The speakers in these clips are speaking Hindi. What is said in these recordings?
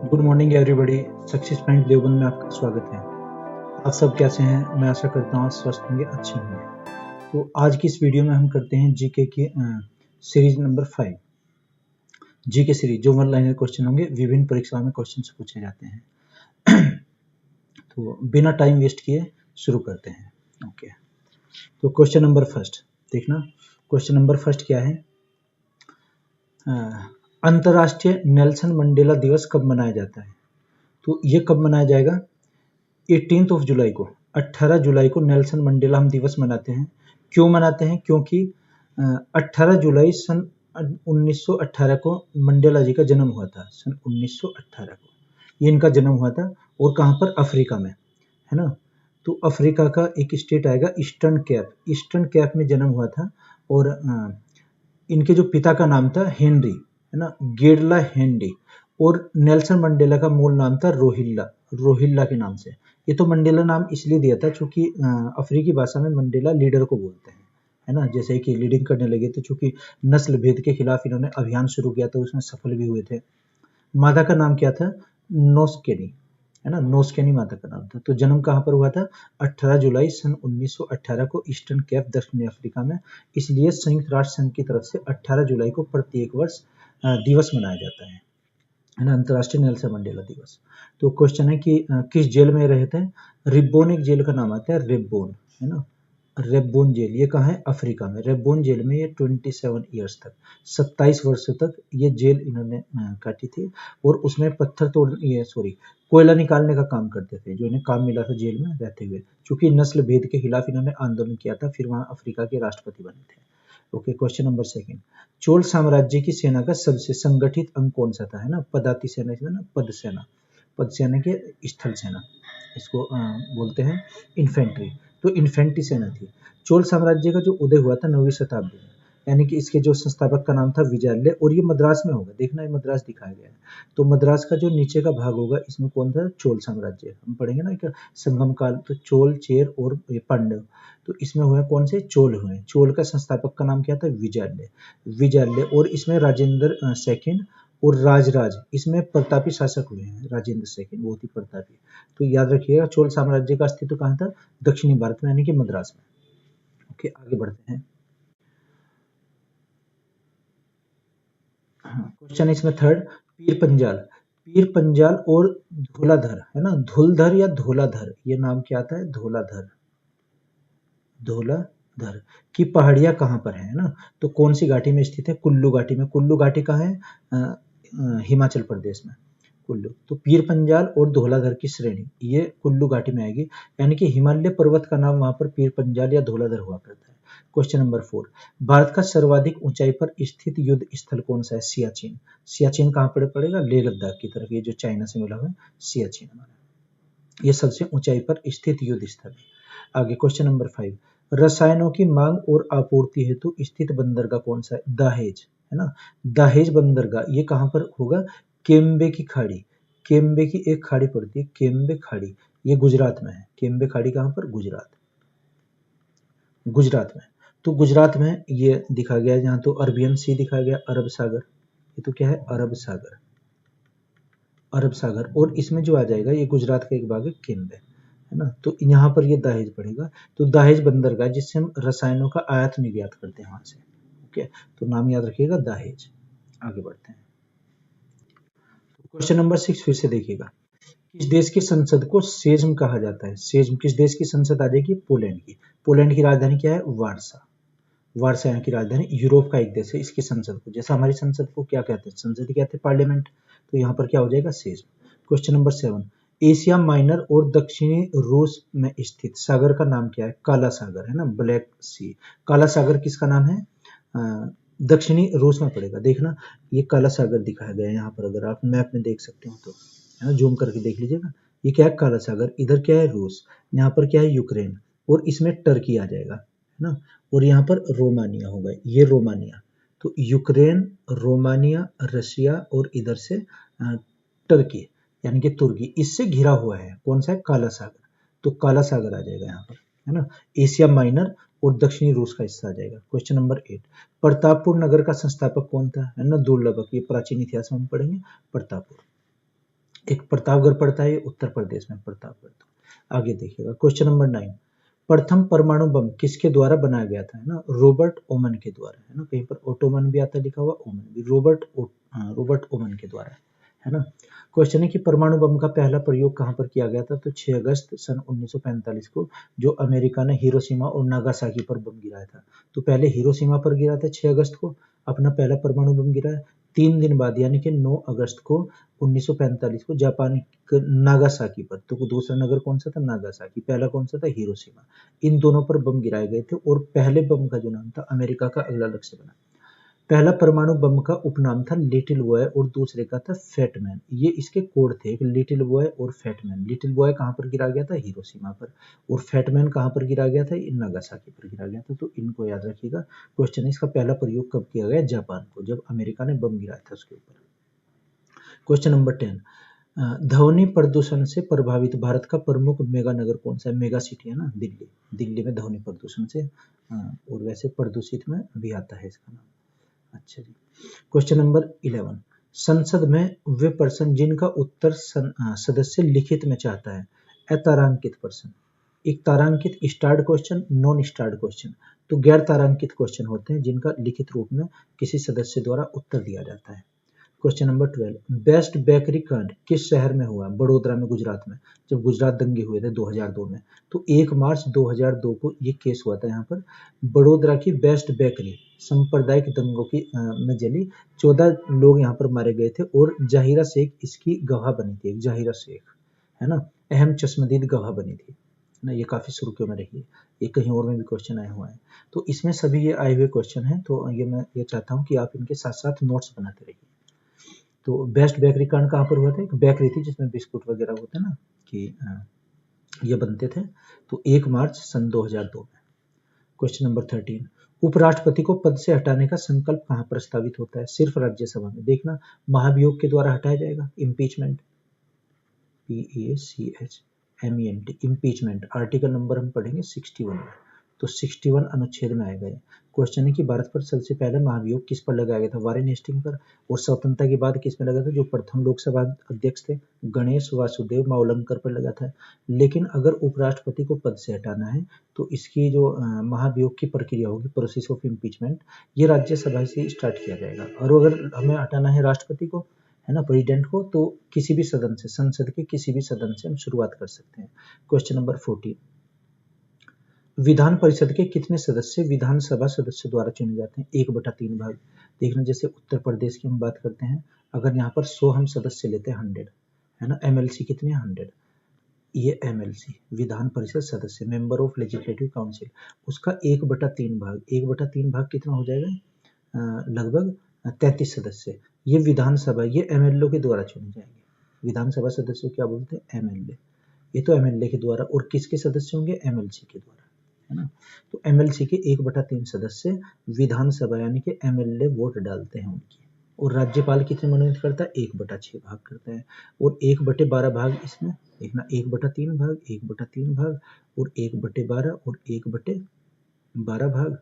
Good morning everybody. Success point Deoband में आपका स्वागत है। आप सब कैसे हैं? मैं आशा करता हूँ स्वस्थ होंगे, अच्छे होंगे। तो आज की इस वीडियो में हम करते हैं जीके की सीरीज नंबर 5। जीके सीरीज जो वन लाइनर क्वेश्चन होंगे, विभिन्न परीक्षाओं में क्वेश्चन पूछे जाते हैं। तो बिना टाइम वेस्ट किए शुरू करते हैं। ओके, तो क्वेश्चन नंबर फर्स्ट देखना। क्वेश्चन नंबर फर्स्ट क्या है? अंतर्राष्ट्रीय नेल्सन मंडेला दिवस कब मनाया जाता है? तो ये कब मनाया जाएगा? 18 जुलाई को, 18 जुलाई को नेल्सन मंडेला हम दिवस मनाते हैं। क्यों मनाते हैं? क्योंकि 18 जुलाई सन 1918 को मंडेला जी का जन्म हुआ था। सन 1918 को ये इनका जन्म हुआ था। और कहाँ पर? अफ्रीका में, है ना। तो अफ्रीका का एक स्टेट आएगा ईस्टर्न कैप। ईस्टर्न कैप में जन्म हुआ था। और इनके जो पिता का नाम था हेनरी, है ना, गेरला हेनरी। और नेल्सन मंडेला का मूल नाम था रोहिल्ला, रोहिल्ला के नाम से। ये तो मंडेला नाम इसलिए दिया था क्योंकि अफ्रीकी भाषा में मंडेला लीडर को बोलते हैं, है ना। जैसे कि लीडिंग करने लगे थे, चूंकि नस्ल भेद के खिलाफ इन्होंने अभियान शुरू किया, तो उसमें सफल भी हुए थे। माता का नाम क्या था? नोस्केनी, है ना। नोस्केनी माता का नाम था। तो जन्म कहाँ पर हुआ था? 18 जुलाई सन 1918 को ईस्टर्न कैप, दक्षिणी अफ्रीका में। इसलिए संयुक्त राष्ट्र संघ की तरफ से 18 जुलाई को प्रत्येक वर्ष दिवस मनाया जाता है ना, अंतर्राष्ट्रीय नेल्सन मंडेला दिवस। तो क्वेश्चन है कि किस जेल में रहे थे? रिब्बोन एक जेल का नाम आता है, रिब्बोन, है ना। रेब्बोन जेल, ये कहाँ है? अफ्रीका में। रेब्बोन जेल में ये 27 ईयर्स तक, 27 वर्षों तक ये जेल इन्होंने काटी थी। और उसमें पत्थर तोड़, ये सॉरी, कोयला निकालने का काम करते थे, जो इन्हें काम मिला था जेल में रहते हुए। क्योंकि नस्ल भेद के खिलाफ इन्होंने आंदोलन किया था, फिर वहाँ अफ्रीका के राष्ट्रपति बने थे। Okay, question number second. Chola साम्राज्य की सेना का सबसे संगठित अंग कौन सा था? है ना, पदाति सेना, इसमें ना पद सेना, पद सेना के स्थल सेना, इसको बोलते हैं इन्फेंट्री। तो इन्फेंट्री सेना थी। चोल साम्राज्य का जो उदय हुआ था 9वीं शताब्दी में, यानी कि इसके जो संस्थापक का नाम था विजयालय। और ये मद्रास में होगा, देखना, ये मद्रास दिखाया गया है। तो मद्रास का जो नीचे का भाग होगा, इसमें कौन था? चोल साम्राज्य। हम पढ़ेंगे ना कि संगम काल, तो चोल, चेर और पांडव, तो इसमें हुए कौन से? चोल हुए। चोल का संस्थापक का नाम क्या था? विजयालय, विजयालय। और इसमें राजेंद्र सेकंड और राजराज, इसमें प्रतापी शासक हुए हैं। राजेंद्र सेकंड बहुत ही प्रतापी। तो याद रखिएगा, चोल साम्राज्य का अस्तित्व कहाँ था? दक्षिणी भारत में, यानी कि मद्रास में। ओके, आगे बढ़ते हैं। क्वेश्चन इसमें थर्ड, पीर पंजाल। पीर पंजाल और धौलाधर, है ना, धुलधर या धौलाधर, ये नाम क्या आता है? धौलाधर, धौलाधर की पहाड़ियां कहाँ पर है ना। तो कौन सी घाटी में स्थित है? कुल्लू घाटी में। कुल्लू घाटी कहाँ है? हिमाचल प्रदेश में, कुल्लू। तो पीर पंजाल और धौलाधर की श्रेणी ये कुल्लू घाटी में आएगी, यानी कि हिमालय पर्वत का नाम वहां पर पीर पंजाल या धौलाधर हुआ करता है। क्वेश्चन नंबर 4, भारत का सर्वाधिक ऊंचाई पर स्थित युद्ध स्थल कौन सा है? सियाचिन। सियाचिन कहाँ पर पड़ेगा? लेह लद्दाख की तरफ, ये जो चाइना से मिला हुआ है, सियाचिन हमारा, ये सबसे ऊंचाई पर स्थित युद्ध स्थल है। आगे क्वेश्चन नंबर 5, रसायनों की मांग और आपूर्ति हेतु स्थित बंदरगाह कौन सा है? दहेज, है ना। दहेज बंदरगाह ये कहाँ पर होगा? केम्बे की खाड़ी, केम्बे की एक खाड़ी पड़ती है, केम्बे खाड़ी, ये गुजरात में है। केम्बे खाड़ी कहाँ पर? गुजरात, गुजरात में। तो गुजरात में ये दिखा गया है, यहाँ तो अरबियन सी दिखाया गया, अरब सागर, ये तो क्या है? अरब सागर, अरब सागर। और इसमें जो आ जाएगा, ये गुजरात का एक भाग है, केम्बे, है ना। तो यहाँ पर ये दहेज पड़ेगा। तो दहेज बंदरगाह, जिससे हम रसायनों का आयात निर्यात करते हैं वहां से। ओके, तो नाम याद रखिएगा, दहेज। आगे बढ़ते हैं। क्वेश्चन नंबर 6 फिर से देखिएगा। किस देश की संसद को सेज्म कहा जाता है? सेज्म किस देश की संसद आ जाएगी? पोलैंड की। पोलैंड की राजधानी क्या है? वारसा, वारसा यहाँ की राजधानी। यूरोप का एक देश है, इसकी संसद को, जैसा हमारी संसद को क्या कहते हैं? संसद कहते हैं, पार्लियामेंट। तो यहाँ पर क्या हो जाएगा? सेज्म। क्वेश्चन नंबर 7, एशिया माइनर और दक्षिणी रूस में स्थित सागर का नाम क्या है? काला सागर, है ना, ब्लैक सी। काला सागर किसका नाम है? दक्षिणी रूस में पड़ेगा। देखना, ये काला सागर दिखाया गया है यहाँ पर, अगर आप मैप में देख सकते हो तो, है ना, जूम करके देख लीजिएगा। ये क्या है? काला सागर। इधर क्या है? रूस। यहाँ पर क्या है? यूक्रेन। और इसमें टर्की आ जाएगा, है ना। और यहाँ पर रोमानिया होगा, ये रोमानिया। तो यूक्रेन, रोमानिया, रशिया और इधर से टर्की, यानी कि तुर्की, इससे घिरा हुआ है। कौन सा है? काला सागर। तो काला सागर आ जाएगा यहाँ पर, है ना। एशिया माइनर और दक्षिणी रूस का हिस्सा आ जाएगा। क्वेश्चन नंबर 8, प्रतापपुर नगर का संस्थापक कौन था? है ना, दुर्लभक, ये प्राचीन इतिहास में हम पढ़ेंगे, प्रतापपुर। एक प्रतापगढ़ पड़ता है, ये उत्तर प्रदेश में प्रतापगढ़। तो आगे देखिएगा क्वेश्चन नंबर 9, प्रथम परमाणु बम किसके द्वारा बनाया गया था, है ना, रॉबर्ट ओमन के द्वारा, है ना, कहीं पर ओटोमन भी आता है लिखा हुआ, ओमन भी, रॉबर्ट ओमन के द्वारा, है ना। क्वेश्चन है कि परमाणु बम का पहला प्रयोग कहाँ पर किया गया था, तो 6 अगस्त सन 1945 को जो अमेरिका ने हिरोशिमा और नागासाकी पर बम गिराया था। तो पहले हिरोशिमा पर गिरा था 6 अगस्त को अपना पहला परमाणु बम गिरा है, 3 दिन बाद यानी कि 9 अगस्त को 1945 को जापान नागासाकी पर, तो दूसरा नगर कौन सा था, नागासाकी, पहला कौन सा था, हिरोशिमा। इन दोनों पर बम गिराए गए थे और पहले बम का जो नाम था अमेरिका का अगला लक्ष्य बना। पहला परमाणु बम का उपनाम था लिटिल बॉय और दूसरे का था फैटमैन। ये इसके कोड थे, लिटिल बॉय और फैटमैन। लिटिल बॉय कहाँ पर गिरा गया था, हिरोशिमा पर, और फैटमैन कहाँ पर गिरा गया था, नागासाकी पर गिरा गया था। तो इनको याद रखिएगा। क्वेश्चन है इसका पहला प्रयोग कब किया गया, जापान को, जब अमेरिका ने बम गिराया था उसके ऊपर। क्वेश्चन नंबर 10, ध्वनि प्रदूषण से प्रभावित भारत का प्रमुख मेगा नगर कौन सा है, मेगा सिटी है ना, दिल्ली। दिल्ली में ध्वनि प्रदूषण से और वैसे प्रदूषित में भी आता है इसका नाम। अच्छा जी, क्वेश्चन नंबर 11, संसद में वे पर्सन जिनका उत्तर सदस्य लिखित में चाहता है, अतारांकित पर्सन। एक तारांकित स्टार्ड क्वेश्चन, नॉन स्टार्ड क्वेश्चन। तो गैर तारांकित क्वेश्चन होते हैं जिनका लिखित रूप में किसी सदस्य द्वारा उत्तर दिया जाता है। क्वेश्चन नंबर 12, बेस्ट बेकरी कांड किस शहर में हुआ, बड़ोदरा में, गुजरात में, जब गुजरात दंगे हुए थे 2002 में। तो 1 मार्च 2002 को ये केस हुआ था यहाँ पर। बड़ोदरा की बेस्ट बेकरी सांप्रदायिक दंगों की में जली, 14 लोग यहाँ पर मारे गए थे और जाहिरा शेख इसकी गवाह बनी थी। जाहिरा शेख, है ना, अहम चश्मदीद गवाह बनी थी ना, ये काफी सुर्खियों में रही है। ये कहीं और में भी क्वेश्चन आया हुआ है। तो इसमें सभी ये आए हुए क्वेश्चन हैं, तो ये मैं ये चाहता हूँ कि आप इनके साथ साथ नोट्स बनाते रहिए। तो बेस्ट बेकरी कांड कहाँ पर हुआ था, एक बेकरी थी जिसमें बिस्कुट वगैरह होते हैं ना, कि ये बनते थे। तो 1 मार्च सन 2002 में। क्वेश्चन नंबर 13, उपराष्ट्रपति को पद से हटाने का संकल्प कहाँ प्रस्तावित होता है, सिर्फ राज्यसभा में। देखना, महाभियोग के द्वारा हटाया जाएगा, impeachment, PACHMENT, impeachment. Article number हम पढ़ेंगे 61 में, तो 61 अनुच्छेद में आएगा। क्वेश्चन है कि भारत पर सबसे पहले महाभियोग किस पर लगाया गया था, वारेन हेस्टिंग पर। और स्वतंत्रता के बाद किस में लगा था, जो प्रथम लोकसभा अध्यक्ष थे गणेश वासुदेव मावलंकर पर लगा था। लेकिन अगर उपराष्ट्रपति को पद से हटाना है तो इसकी जो महाभियोग की प्रक्रिया होगी, प्रोसेस ऑफ इम्पीचमेंट, ये राज्यसभा से स्टार्ट किया जाएगा। और अगर हमें हटाना है राष्ट्रपति को, है ना, प्रेसिडेंट को, तो किसी भी सदन से, संसद के किसी भी सदन से हम शुरुआत कर सकते हैं। क्वेश्चन नंबर 14, विधान परिषद के कितने सदस्य विधानसभा सदस्य द्वारा चुने जाते हैं, 1/3 भाग। देखना, जैसे उत्तर प्रदेश की हम बात करते हैं, अगर यहाँ पर 100 हम सदस्य लेते हैं, 100, है ना, MLC कितने, 100। ये MLC विधान परिषद सदस्य, मेंबर ऑफ लेजिस्लेटिव काउंसिल, उसका 1/3 भाग, 1/3 भाग कितना हो जाएगा, लगभग 33 सदस्य। ये विधानसभा, ये MLA के द्वारा चुने जाएंगे। विधानसभा सदस्य क्या बोलते हैं, MLA। ये तो MLA के द्वारा, और किसके सदस्य होंगे, MLC के द्वारा, है ना। तो MLC के 1/3 सदस्य विधानसभा यानी कि MLA वोट डालते हैं उनकी। और राज्यपाल कितने मनोनीत करता है, 1/6 भाग करता है। और 1/12 भाग इसमें देखना, 1/3 भाग, 1/3 भाग, और 1/12 और 1/12 भाग,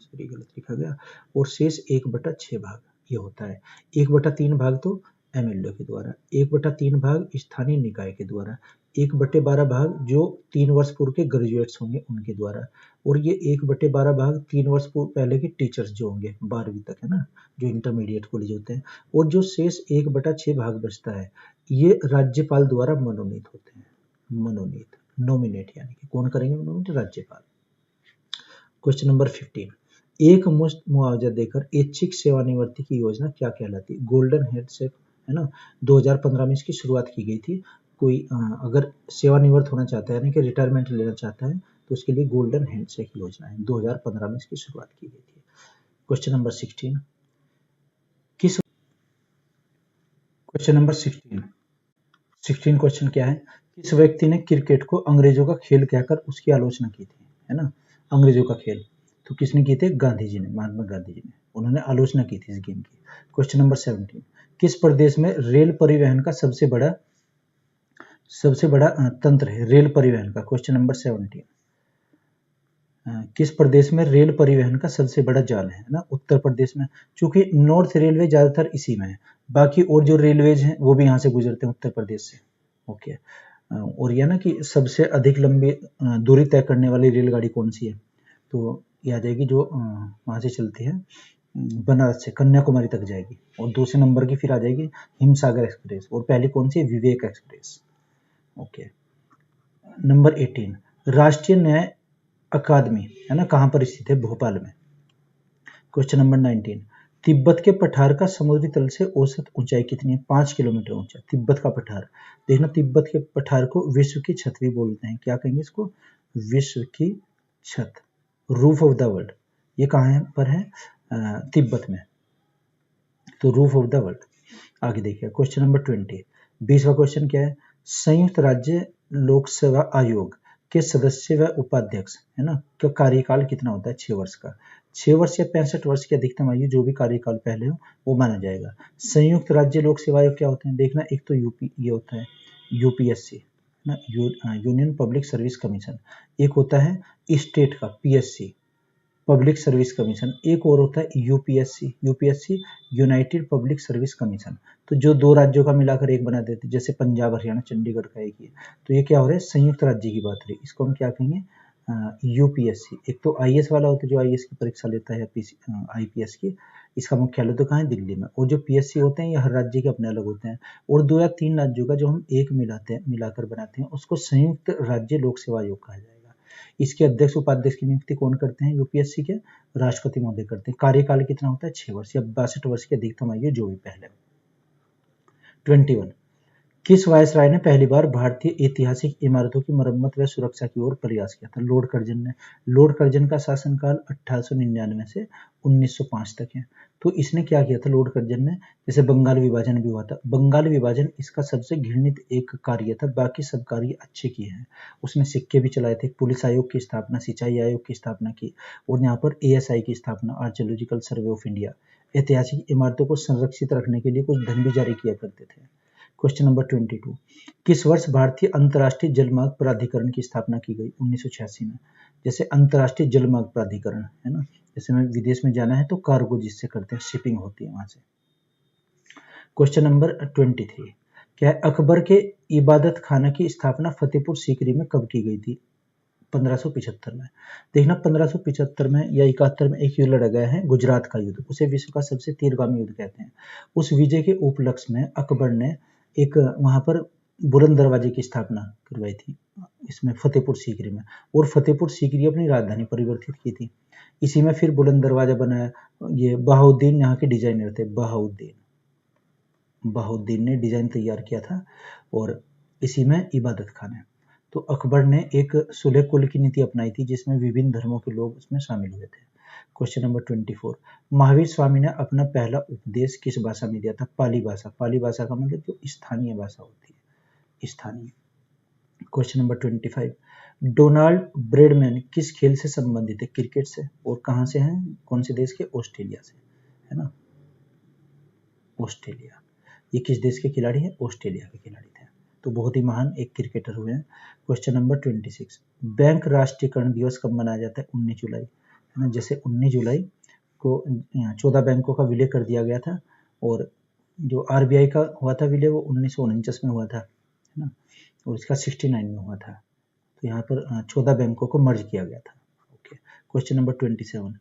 सॉरी गलत लिखा गया, और शेष 1/6 भाग ये होता है। 1/3 भाग तो MLA के द्वारा, 1/3 भाग स्थानीय निकाय के द्वारा, 1/12 भाग जो 3 वर्ष पूर्व के ग्रेजुएट्स होंगे उनके द्वारा, और ये 1/12 भाग 3 वर्ष पहले के टीचर्स जो होंगे 12वीं तक, है ना, जो इंटरमीडिएट कॉलेज होते हैं। और जो शेष 1/6 भाग बचता है, ये राज्यपाल द्वारा मनोनीत होते हैं। मनोनीत, नॉमिनेट, यानी कि कौन करेंगे नॉमिनेट, राज्यपाल। क्वेश्चन नंबर 15, एक मुश्त मुआवजा देकर ऐच्छिक सेवानिवृत्ति की योजना क्या कहलाती है, गोल्डन हैंडशेक, है ना। 2015 में इसकी शुरुआत की गई थी। कोई अगर सेवानिवृत्त होना चाहता है, यानी कि रिटायरमेंट लेना चाहता है, तो उसके लिए गोल्डन हैंडशेक योजना है, 2015 में इसकी शुरुआत की गई थी। Question number 16, question number 16 question क्या है, किस व्यक्ति ने क्रिकेट को अंग्रेजों का खेल कहकर उसकी आलोचना की थी, है ना, अंग्रेजों का खेल। तो किसने की थी, गांधी जी ने, महात्मा गांधी जी ने, उन्होंने आलोचना की थी इस गेम की। क्वेश्चन नंबर 17, किस प्रदेश में रेल परिवहन का सबसे बड़ा तंत्र है, रेल परिवहन का। क्वेश्चन नंबर 17, किस प्रदेश में रेल परिवहन का सबसे बड़ा जाल है ना, उत्तर प्रदेश में। चूंकि नॉर्थ रेलवे ज्यादातर इसी में है, बाकी और जो रेलवेज हैं वो भी यहाँ से गुजरते हैं उत्तर प्रदेश से। ओके, और यह ना कि सबसे अधिक लंबी दूरी तय करने वाली रेलगाड़ी कौन सी है, तो ये आ जाएगी जो वहाँ से चलती है बनारस से कन्याकुमारी तक जाएगी, और दूसरे नंबर की फिर आ जाएगी हिमसागर एक्सप्रेस, और पहली कौन सी है, विवेक एक्सप्रेस। ओके, नंबर 18, राष्ट्रीय न्याय अकादमी है ना कहाँ पर स्थित है, भोपाल में। क्वेश्चन नंबर 19, तिब्बत के पठार का समुद्री तल से औसत ऊंचाई कितनी है, 5 किलोमीटर ऊंचा तिब्बत का पठार। देखना, तिब्बत के पठार को विश्व की छत भी बोलते हैं, क्या कहेंगे इसको, विश्व की छत, रूफ ऑफ द वर्ल्ड। ये कहाँ पर है, तिब्बत में, तो रूफ ऑफ द वर्ल्ड। आगे देखिए क्वेश्चन नंबर 20, 20वां क्वेश्चन क्या है, संयुक्त राज्य लोक सेवा आयोग के सदस्य व उपाध्यक्ष है ना का कार्यकाल कितना होता है, 6 वर्ष का। 6 वर्ष या 65 वर्ष की अधिकतम आयु, जो भी कार्यकाल पहले हो वो माना जाएगा। संयुक्त राज्य लोक सेवा आयोग क्या होते हैं, देखना, एक तो यूपी ये होता है यूपीएससी ना, यूनियन पब्लिक सर्विस कमीशन, एक होता है स्टेट का पीएससी पब्लिक सर्विस कमीशन, एक और होता है UPSC United public service commission. तो जो दो राज्यों का मिलाकर एक बना देते, जैसे पंजाब हरियाणा चंडीगढ़ का एक ही, तो ये क्या हो रहा है, संयुक्त राज्य की बात हो रही है, इसको हम क्या कहेंगे, यूपीएससी। एक तो आईएएस वाला होता है जो आईएएस की परीक्षा लेता है, आईपीएस की, इसका मुख्यालय तो कहाँ है, दिल्ली में। और जो पीएससी होते हैं ये हर राज्य के अपने अलग होते हैं, और 2 या 3 राज्यों का जो हम एक मिलाकर बनाते हैं उसको संयुक्त राज्य लोक सेवा आयोग कहा जाएगा। इसके अध्यक्ष उपाध्यक्ष की नियुक्ति कौन करते हैं, यूपीएससी के राष्ट्रपति महोदय करते हैं। कार्यकाल कितना होता है, 6 वर्ष या 62 वर्ष की अधिकतम आयु, जो भी पहले। 21, किस वायसराय ने पहली बार भारतीय ऐतिहासिक इमारतों की मरम्मत व सुरक्षा की ओर प्रयास किया था, लॉर्ड कर्जन ने। लॉर्ड कर्जन का शासनकाल 1899 से 1905 तक है। तो इसने क्या किया था लॉर्ड कर्जन ने, जैसे बंगाल विभाजन भी हुआ था, बंगाल विभाजन इसका सबसे घृणित एक कार्य था, बाकी सब कार्य अच्छे किए हैं। उसने सिक्के भी चलाए थे, पुलिस आयोग की स्थापना, सिंचाई आयोग की स्थापना की, और यहाँ पर एएसआई की स्थापना, आर्कियोलॉजिकल सर्वे ऑफ इंडिया। ऐतिहासिक इमारतों को संरक्षित रखने के लिए कुछ धन भी जारी किया करते थे। क्वेश्चन नंबर 22, किस वर्ष भारतीय अंतर्राष्ट्रीय जलमार्ग प्राधिकरण की स्थापना की गई, 1986 में। जैसे अंतर्राष्ट्रीय जलमार्ग प्राधिकरण है ना, जैसे हमें विदेश में जाना है तो कार्गो जिससे करते हैं, शिपिंग होती है वहां से। क्वेश्चन नंबर 23, क्या है, अकबर के इबादत खाना की स्थापना फतेहपुर सीकरी में कब की गई थी, 1575 में। देखना, 1575 में या 71 में एक युद्ध लड़ा गया है, गुजरात का युद्ध, उसे विश्व का सबसे तीव्रगामी युद्ध कहते हैं। उस विजय के उपलक्ष्य में अकबर ने एक वहां पर बुलंद दरवाजे की स्थापना करवाई थी, इसमें फतेहपुर सीकरी में, और फतेहपुर सीकरी अपनी राजधानी परिवर्तित की थी। इसी में फिर बुलंद दरवाजा बनाया, ये बहाउद्दीन यहाँ के डिजाइनर थे, बहाउद्दीन ने डिजाइन तैयार किया था, और इसी में इबादत खाना। तो अकबर ने एक सुलह कुल की नीति अपनाई थी जिसमें विभिन्न धर्मों के लोग उसमें शामिल हुए थे। क्वेश्चन नंबर 24, महावीर स्वामी ने अपना पहला उपदेश किस भाषा में दिया था, पाली भाषा। पाली भाषा का मतलब जो स्थानीय भाषा होती है, स्थानीय। क्वेश्चन नंबर 25, डोनाल्ड ब्रेडमैन किस खेल से संबंधित है, क्रिकेट से, और कहाँ से हैं, कौन से देश के, ऑस्ट्रेलिया से, है ना, ऑस्ट्रेलिया। ये किस देश के खिलाड़ी हैं, ऑस्ट्रेलिया के खिलाड़ी थे, तो बहुत ही महान एक क्रिकेटर हुए हैं। क्वेश्चन नंबर 26, बैंक राष्ट्रीयकरण दिवस कब मनाया जाता है, 19 जुलाई, है ना। जैसे 19 जुलाई को 14 बैंकों का विलय कर दिया गया था, और जो आरबीआई का हुआ था विलय वो 1949 में हुआ था, है ना, और इसका 69 में हुआ था। तो यहाँ पर 14 बैंकों को मर्ज किया गया था। ओके, क्वेश्चन नंबर 27,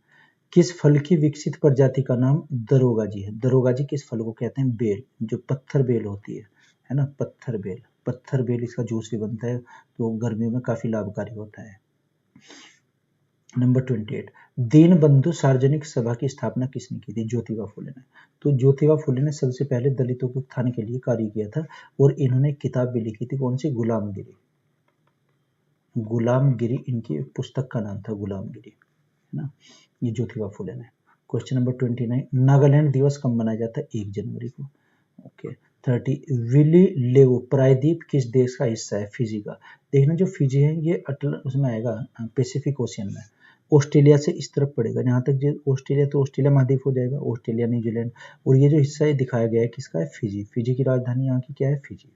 किस फल की विकसित प्रजाति का नाम दरोगाजी है, दरोगाजी किस फल को कहते हैं, बेल, जो पत्थर बेल होती है ना, पत्थर बेल इसका जूस भी बनता है, तो गर्मियों में काफी लाभकारी होता है। नंबर 28, दीनबंधु सार्वजनिक सभा की स्थापना किसने की थी, ज्योतिबा फुले ने। तो ज्योतिबा फुले ने सबसे पहले दलितों के उत्थान के लिए कार्य किया था, और इन्होंने किताब भी लिखी थी, कौन सी, गुलामगिरी इनकी पुस्तक का नाम था, गुलामगिरी, है ना, ये ज्योतिबा फुले ने। क्वेश्चन नंबर 29, नागालैंड दिवस कब मनाया जाता है, 1 जनवरी को। ओके, 30, विली लेवो प्रायद्वीप किस देश का हिस्सा है, फिजी का। देखना, जो फिजी है ये उसमें आएगा पैसिफिक ओशियन में, ऑस्ट्रेलिया से इस तरफ पड़ेगा, जहाँ तक जो ऑस्ट्रेलिया, तो ऑस्ट्रेलिया महाद्वीप हो जाएगा, ऑस्ट्रेलिया न्यूजीलैंड, और ये जो हिस्सा है दिखाया गया है किसका है, फिजी। फिजी की राजधानी यहाँ की क्या है, फिजी,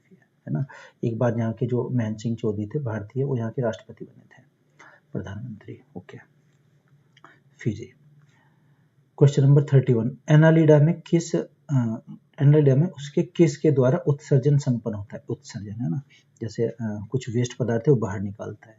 है ना। एक बार यहाँ के जो महन सिंह चौधरी थे भारतीय, वो यहाँ के राष्ट्रपति बने थे, प्रधानमंत्री। Okay, Fiji. Question number 31, Annelida में उसके किस के द्वारा उत्सर्जन संपन्न होता है, उत्सर्जन है ना, जैसे कुछ वेस्ट पदार्थ है वो बाहर निकालता है।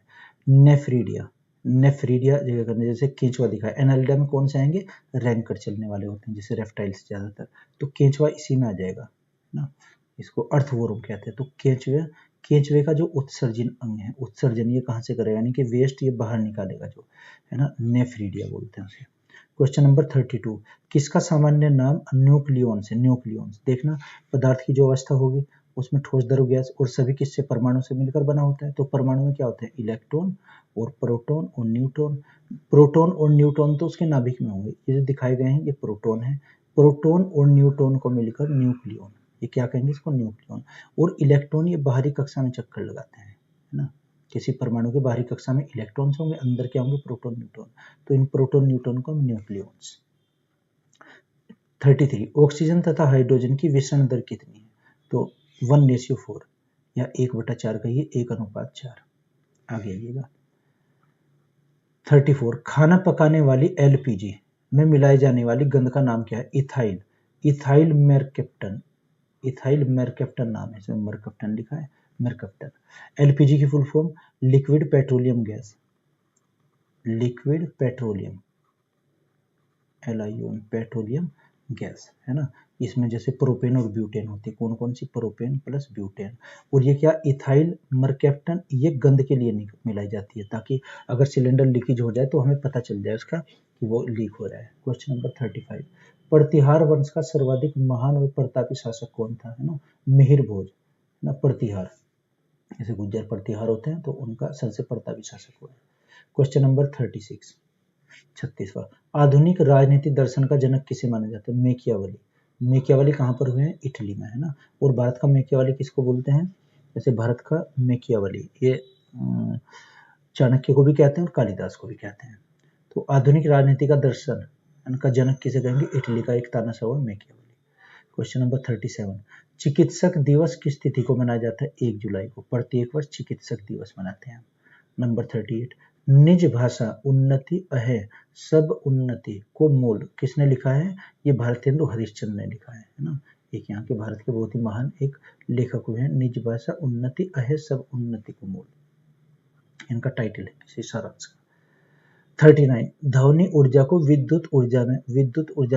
नेफ्रीडिया, नेफ्रीडिया जगह करने, जैसे केंचुआ दिखा है, एनालिडा में कौन से आएंगे, रैंकर चलने वाले होते हैं जैसे रेप्टाइल्स ज्यादातर, तो केंचुआ इसी में आ जाएगा ना, इसको अर्थवोर्म कहते हैं। तो केंचुए, केंचुए का जो उत्सर्जन अंग है, उत्सर्जन ये कहाँ से करेगा, यानी कि वेस्ट ये बाहर निकालेगा जो है ना, नेफ्रीडिया बोलते हैं उसे। क्वेश्चन नंबर 32, किसका सामान्य नाम न्यूक्लियॉन्स है, न्यूक्लियॉन्स, देखना पदार्थ की जो अवस्था होगी उसमें ठोस द्रव गैस और सभी किससे, परमाणु से मिलकर बना होता है। तो परमाणु में क्या होते हैं, इलेक्ट्रॉन और प्रोटॉन और न्यूट्रॉन। प्रोटॉन और न्यूट्रॉन तो उसके नाभिक में होंगे, ये जो दिखाए गए हैं ये प्रोटॉन है, प्रोटॉन और न्यूट्रॉन को मिलकर न्यूक्लियॉन, ये क्या कहेंगे इसको, न्यूक्लियॉन। और इलेक्ट्रॉन ये बाहरी कक्षा में चक्कर लगाते हैं, है ना, किसी परमाणु के बाहरी कक्षा में इलेक्ट्रॉन्स होंगे, अंदर क्या होंगे, प्रोटॉन न्यूट्रॉन, तो इन प्रोटॉन न्यूट्रॉन को हम न्यूक्लियॉन्स। 33, ऑक्सीजन तथा हाइड्रोजन की विषण दर कितनी है, तो 1:4 या 1/4 कहिए, 1:4। आगे आइएगा। 34, खाना पकाने वाली एलपीजी में मिलाई जाने वाली गंध का नाम क्या है, इथाइल, इथाइल मेरकैप्टन, इथाइल मेरकैप्टन नाम है, इसमें मरकैप्टन लिखा है, मेरकैप्टन। एलपीजी की full form liquid petroleum gas, liquid petroleum, LION, petroleum gas, है ना। इसमें जैसे प्रोपेन और ब्यूटेन होती है, कौन कौन सी, प्रोपेन प्लस ब्यूटेन। और ये क्या, इथाइल मरकैप्टन, ये गंध के लिए मिलाई जाती है, ताकि अगर सिलेंडर लीकेज हो जाए तो हमें पता चल जाए उसका कि वो लीक हो रहा है। क्वेश्चन नंबर 35, प्रतिहार वंश का सर्वाधिक महान और प्रतापी शासक कौन था, है ना, मिहिर भोज ना, प्रतिहार, जैसे गुज्जर प्रतिहार होते हैं तो उनका सबसे प्रतापी शासक हुआ है। क्वेश्चन नंबर 36, 36वां, आधुनिक राजनीति दर्शन का जनक किसे माना जाता है, मेकियावली। मेकियावली कहाँ पर हुए हैं, इटली में, है ना। और भारत का मेकियावली किसको बोलते हैं, जैसे भारत का मेकियावली ये चाणक्य को भी कहते हैं और कालिदास को भी कहते हैं। तो आधुनिक राजनीति का दर्शन इनका जनक किसे कहेंगे, इटली का एक तानाशाह हुआ मेकियावली। क्वेश्चन नंबर 37, चिकित्सक दिवस किस तिथि को मनाया जाता है, 1 जुलाई को, प्रत्येक वर्ष चिकित्सक दिवस मनाते हैं। नंबर 38, निज भाषा उन्नति अहे सब उन्नति को मूल किसने लिखा है, ये भारतेंदु हरिश्चंद्र ने लिखा है ना। एक यहाँ के भारत के बहुत ही महान एक लेखक हुए हैं, निज भाषा उन्नति अहे सब उन्नति को मूल, इनका टाइटल है इसी सारांश का। 39, ध्वनि ऊर्जा को विद्युत ऊर्जा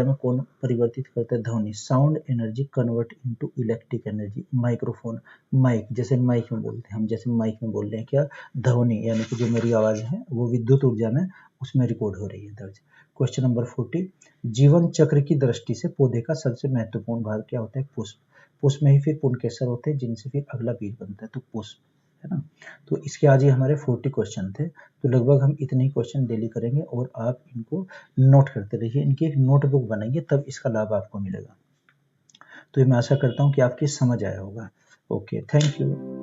में कौन परिवर्तित करता है, ध्वनि, sound energy convert into electric energy, microphone, mike, जैसे माइक में बोलते हैं हम, जैसे माइक में बोल रहे हैं, क्या ध्वनि यानी कि जो मेरी आवाज है वो विद्युत ऊर्जा में उसमें रिकॉर्ड हो रही है, दर्ज। क्वेश्चन नंबर 40, जीवन चक्र की दृष्टि से पौधे का सबसे महत्वपूर्ण भाग क्या होता है, पुष्प, पुष्प में ही फिर पुंकेसर होते हैं जिनसे फिर अगला बीज बनता है, तो पुष्प, है ना। तो इसके आज ही हमारे 40 क्वेश्चन थे, तो लगभग हम इतने ही क्वेश्चन डेली करेंगे और आप इनको नोट करते रहिए, इनकी एक नोटबुक बनाइए, तब इसका लाभ आपको मिलेगा। तो मैं आशा करता हूँ कि आपकी समझ आया होगा। Okay, thank you.